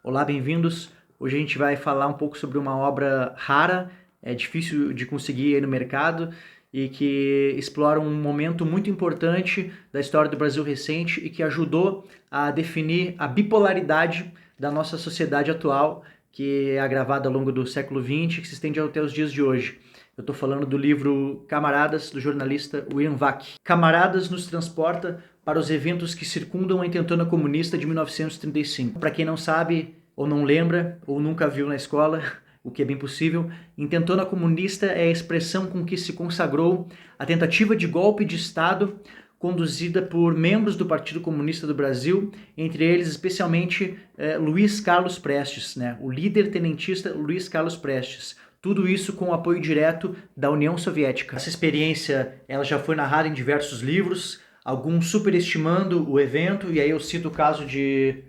Olá, bem-vindos. Hoje a gente vai falar um pouco sobre uma obra rara, é difícil de conseguir aí no mercado e que explora um momento muito importante da história do Brasil recente e que ajudou a definir a bipolaridade da nossa sociedade atual, que é agravada ao longo do século XX, que se estende até os dias de hoje. Eu estou falando do livro Camaradas, do jornalista William Vac. Camaradas nos transporta para os eventos que circundam a intentona comunista de 1935. Para quem não sabe, ou não lembra, ou nunca viu na escola, o que é bem possível, intentona comunista é a expressão com que se consagrou a tentativa de golpe de Estado conduzida por membros do Partido Comunista do Brasil, entre eles especialmente Luiz Carlos Prestes, né? O líder tenentista Luiz Carlos Prestes. Tudo isso com o apoio direto da União Soviética. Essa experiência ela já foi narrada em diversos livros, alguns superestimando o evento, e aí eu cito o caso de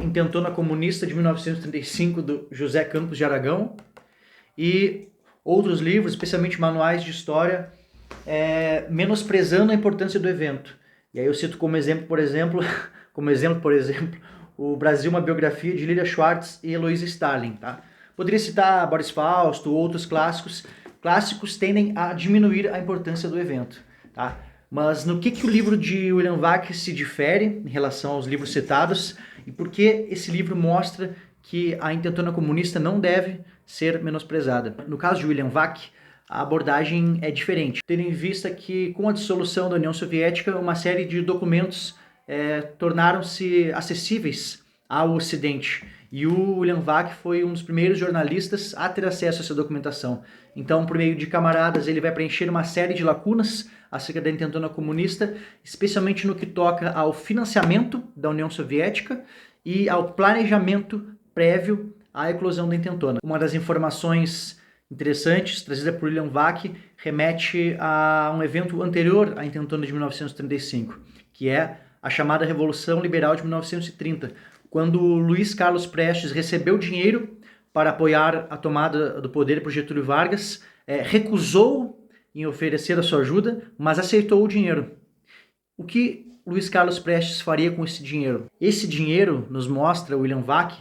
Intentona Comunista de 1935, do José Campos de Aragão, e outros livros, especialmente manuais de história, menosprezando a importância do evento. E aí eu cito como exemplo, por exemplo, o Brasil, uma biografia de Lilia Schwartz e Heloísa Stalin, tá? Poderia citar Boris Fausto, outros clássicos. Clássicos tendem a diminuir a importância do evento, tá? Mas no que o livro de William Vac se difere em relação aos livros citados e por que esse livro mostra que a intentona comunista não deve ser menosprezada? No caso de William Vac, a abordagem é diferente, tendo em vista que com a dissolução da União Soviética, uma série de documentos tornaram-se acessíveis ao Ocidente. E o William Vac foi um dos primeiros jornalistas a ter acesso a essa documentação. Então, por meio de Camaradas, ele vai preencher uma série de lacunas acerca da intentona comunista, especialmente no que toca ao financiamento da União Soviética e ao planejamento prévio à eclosão da intentona. Uma das informações interessantes trazida por William Vac remete a um evento anterior à intentona de 1935, que é a chamada Revolução Liberal de 1930, quando Luiz Carlos Prestes recebeu dinheiro para apoiar a tomada do poder por Getúlio Vargas, recusou em oferecer a sua ajuda, mas aceitou o dinheiro. O que Luiz Carlos Prestes faria com esse dinheiro? Esse dinheiro, nos mostra William Vac,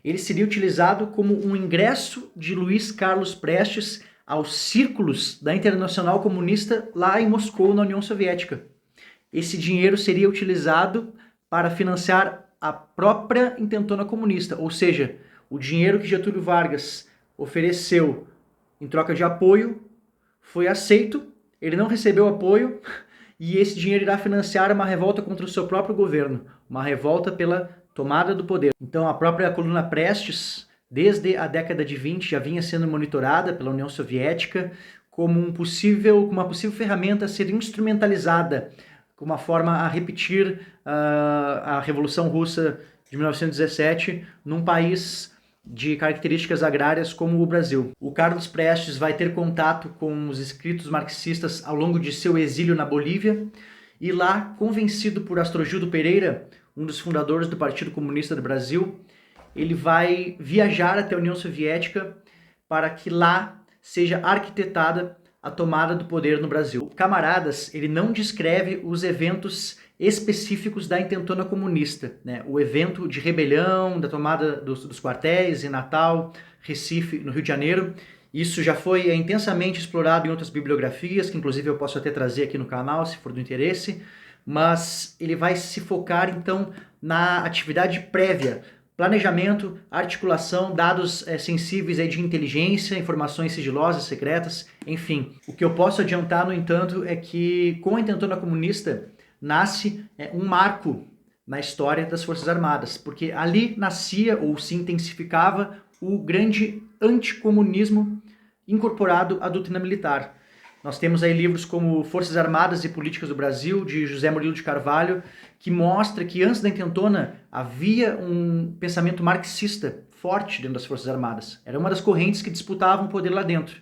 ele seria utilizado como um ingresso de Luiz Carlos Prestes aos círculos da Internacional Comunista lá em Moscou, na União Soviética. Esse dinheiro seria utilizado para financiar a própria intentona comunista, ou seja, o dinheiro que Getúlio Vargas ofereceu em troca de apoio foi aceito, ele não recebeu apoio e esse dinheiro irá financiar uma revolta contra o seu próprio governo, uma revolta pela tomada do poder. Então a própria coluna Prestes, desde a década de 20, já vinha sendo monitorada pela União Soviética como uma possível ferramenta a ser instrumentalizada uma forma a repetir a Revolução Russa de 1917 num país de características agrárias como o Brasil. O Carlos Prestes vai ter contato com os escritos marxistas ao longo de seu exílio na Bolívia e lá, convencido por Astrogildo Pereira, um dos fundadores do Partido Comunista do Brasil, ele vai viajar até a União Soviética para que lá seja arquitetada a tomada do poder no Brasil. Camaradas, ele não descreve os eventos específicos da intentona comunista, né? O evento de rebelião, da tomada dos quartéis em Natal, Recife, no Rio de Janeiro. Isso já foi intensamente explorado em outras bibliografias, que inclusive eu posso até trazer aqui no canal, se for do interesse, mas ele vai se focar então na atividade prévia, planejamento, articulação, dados sensíveis aí de inteligência, informações sigilosas, secretas, enfim. O que eu posso adiantar, no entanto, é que com a intentona comunista nasce um marco na história das Forças Armadas, porque ali nascia ou se intensificava o grande anticomunismo incorporado à doutrina militar. Nós temos aí livros como Forças Armadas e Políticas do Brasil, de José Murilo de Carvalho, que mostra que antes da intentona havia um pensamento marxista forte dentro das Forças Armadas. Era uma das correntes que disputavam o poder lá dentro.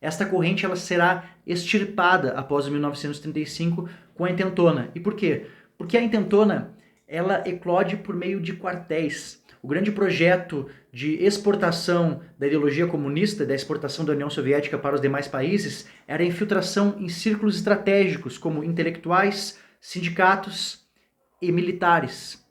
Esta corrente ela será extirpada após 1935 com a intentona. E por quê? Porque a intentona ela eclode por meio de quartéis. O grande projeto de exportação da ideologia comunista, da exportação da União Soviética para os demais países, era a infiltração em círculos estratégicos, como intelectuais, sindicatos e militares.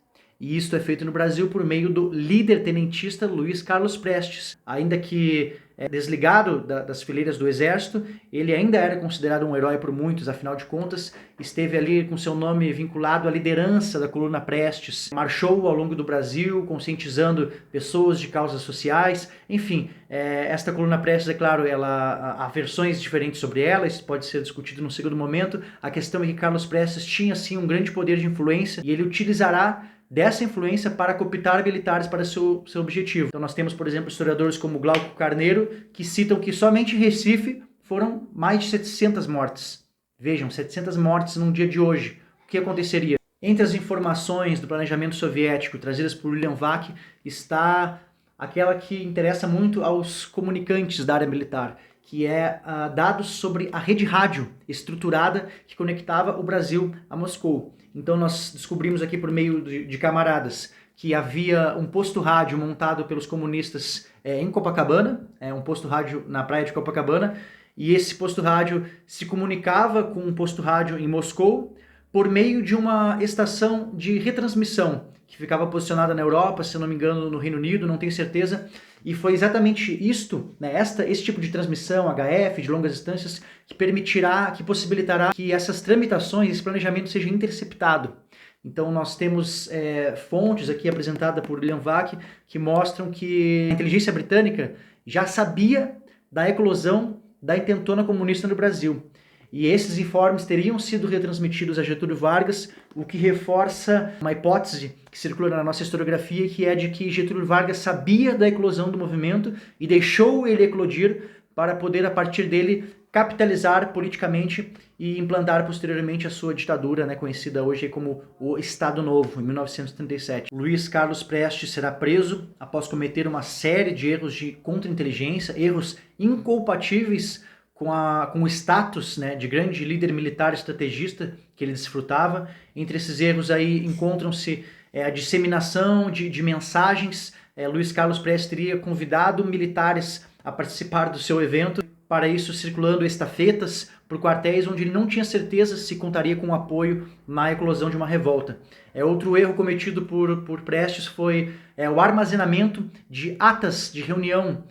e isto é feito no Brasil por meio do líder tenentista Luiz Carlos Prestes. Ainda que desligado das fileiras do exército, ele ainda era considerado um herói por muitos, afinal de contas, esteve ali com seu nome vinculado à liderança da coluna Prestes, marchou ao longo do Brasil, conscientizando pessoas de causas sociais, enfim, esta coluna Prestes, é claro, há versões diferentes sobre ela, isso pode ser discutido num segundo momento. A questão é que Carlos Prestes tinha, sim, um grande poder de influência, e ele utilizará dessa influência para cooptar militares para seu objetivo. Então nós temos, por exemplo, historiadores como Glauco Carneiro, que citam que somente em Recife foram mais de 700 mortes. Vejam, 700 mortes num dia de hoje. O que aconteceria? Entre as informações do planejamento soviético trazidas por William Vac está aquela que interessa muito aos comunicantes da área militar, que é dados sobre a rede rádio estruturada que conectava o Brasil a Moscou. Então nós descobrimos aqui por meio de camaradas que havia um posto rádio montado pelos comunistas em Copacabana, um posto rádio na praia de Copacabana, e esse posto rádio se comunicava com um posto rádio em Moscou por meio de uma estação de retransmissão que ficava posicionada na Europa, se eu não me engano no Reino Unido, não tenho certeza, e foi exatamente isto, né, esse tipo de transmissão HF de longas distâncias que possibilitará que essas tramitações, esse planejamento seja interceptado. Então nós temos fontes aqui apresentadas por William Vac que mostram que a inteligência britânica já sabia da eclosão da intentona comunista no Brasil. E esses informes teriam sido retransmitidos a Getúlio Vargas, o que reforça uma hipótese que circula na nossa historiografia, que é de que Getúlio Vargas sabia da eclosão do movimento e deixou ele eclodir para poder, a partir dele, capitalizar politicamente e implantar posteriormente a sua ditadura, né, conhecida hoje como o Estado Novo, em 1937. Luiz Carlos Prestes será preso após cometer uma série de erros de contra-inteligência, erros incompatíveis com o status, né, de grande líder militar estrategista que ele desfrutava. Entre esses erros aí encontram-se a disseminação de mensagens. Luiz Carlos Prestes teria convidado militares a participar do seu evento, para isso circulando estafetas por quartéis onde ele não tinha certeza se contaria com o apoio na eclosão de uma revolta. Outro erro cometido por Prestes foi o armazenamento de atas de reunião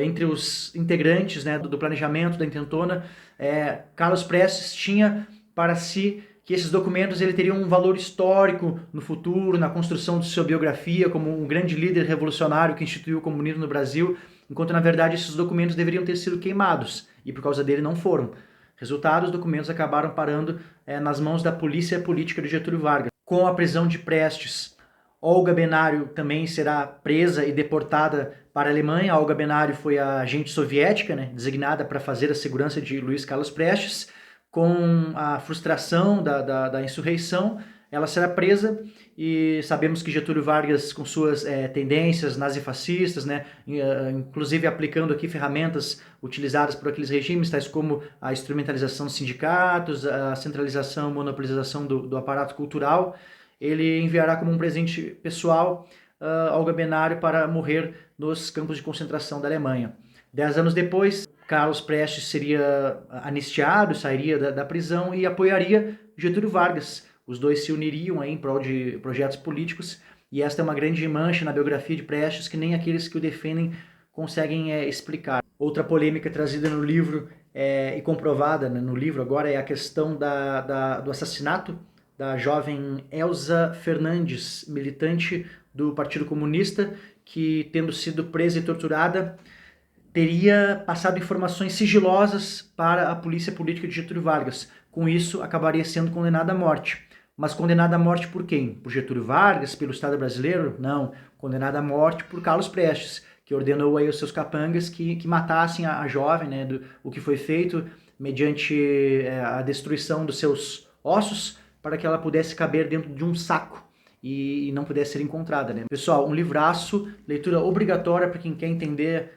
entre os integrantes, né, do planejamento da intentona. Carlos Prestes tinha para si que esses documentos teriam um valor histórico no futuro, na construção de sua biografia como um grande líder revolucionário que instituiu o comunismo no Brasil, enquanto na verdade esses documentos deveriam ter sido queimados, e por causa dele não foram. Resultado, os documentos acabaram parando nas mãos da polícia política de Getúlio Vargas. Com a prisão de Prestes, Olga Benário também será presa e deportada para a Alemanha. A Olga Benário foi a agente soviética, né, designada para fazer a segurança de Luiz Carlos Prestes. Com a frustração da insurreição, ela será presa, e sabemos que Getúlio Vargas, com suas tendências nazifascistas, né, inclusive aplicando aqui ferramentas utilizadas por aqueles regimes, tais como a instrumentalização dos sindicatos, a centralização, monopolização do aparato cultural, ele enviará como um presente pessoal Olga Benário para morrer nos campos de concentração da Alemanha. 10 anos depois, Carlos Prestes seria anistiado, sairia da prisão e apoiaria Getúlio Vargas. Os dois se uniriam em prol de projetos políticos, e esta é uma grande mancha na biografia de Prestes que nem aqueles que o defendem conseguem explicar. Outra polêmica trazida no livro e comprovada, né, no livro agora, é a questão do assassinato da jovem Elza Fernandes, militante do Partido Comunista, que, tendo sido presa e torturada, teria passado informações sigilosas para a polícia política de Getúlio Vargas. Com isso, acabaria sendo condenada à morte. Mas condenada à morte por quem? Por Getúlio Vargas? Pelo Estado brasileiro? Não. Condenada à morte por Carlos Prestes, que ordenou aí os seus capangas que matassem a jovem, né, o que foi feito mediante a destruição dos seus ossos, para que ela pudesse caber dentro de um saco e não pudesse ser encontrada, né? Pessoal, um livraço, leitura obrigatória para quem quer entender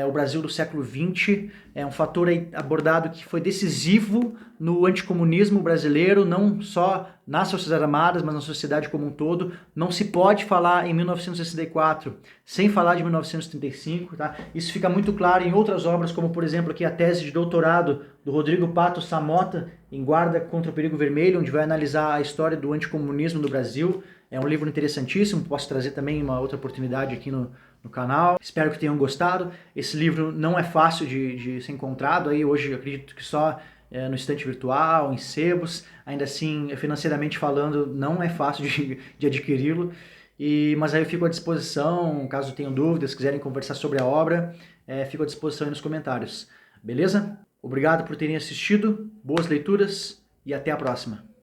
o Brasil do século XX, é um fator aí abordado que foi decisivo no anticomunismo brasileiro, não só nas Forças Armadas, mas na sociedade como um todo. Não se pode falar em 1964 sem falar de 1935, tá? Isso fica muito claro em outras obras, como por exemplo aqui a tese de doutorado do Rodrigo Pato Samota, em Guarda contra o Perigo Vermelho, onde vai analisar a história do anticomunismo do Brasil. É um livro interessantíssimo, posso trazer também uma outra oportunidade aqui no canal. Espero que tenham gostado. Esse livro não é fácil de ser encontrado, aí hoje eu acredito que só no estante virtual, em sebos. Ainda assim, financeiramente falando, não é fácil de adquiri-lo. Mas aí eu fico à disposição, caso tenham dúvidas, quiserem conversar sobre a obra, fico à disposição aí nos comentários. Beleza? Obrigado por terem assistido, boas leituras e até a próxima.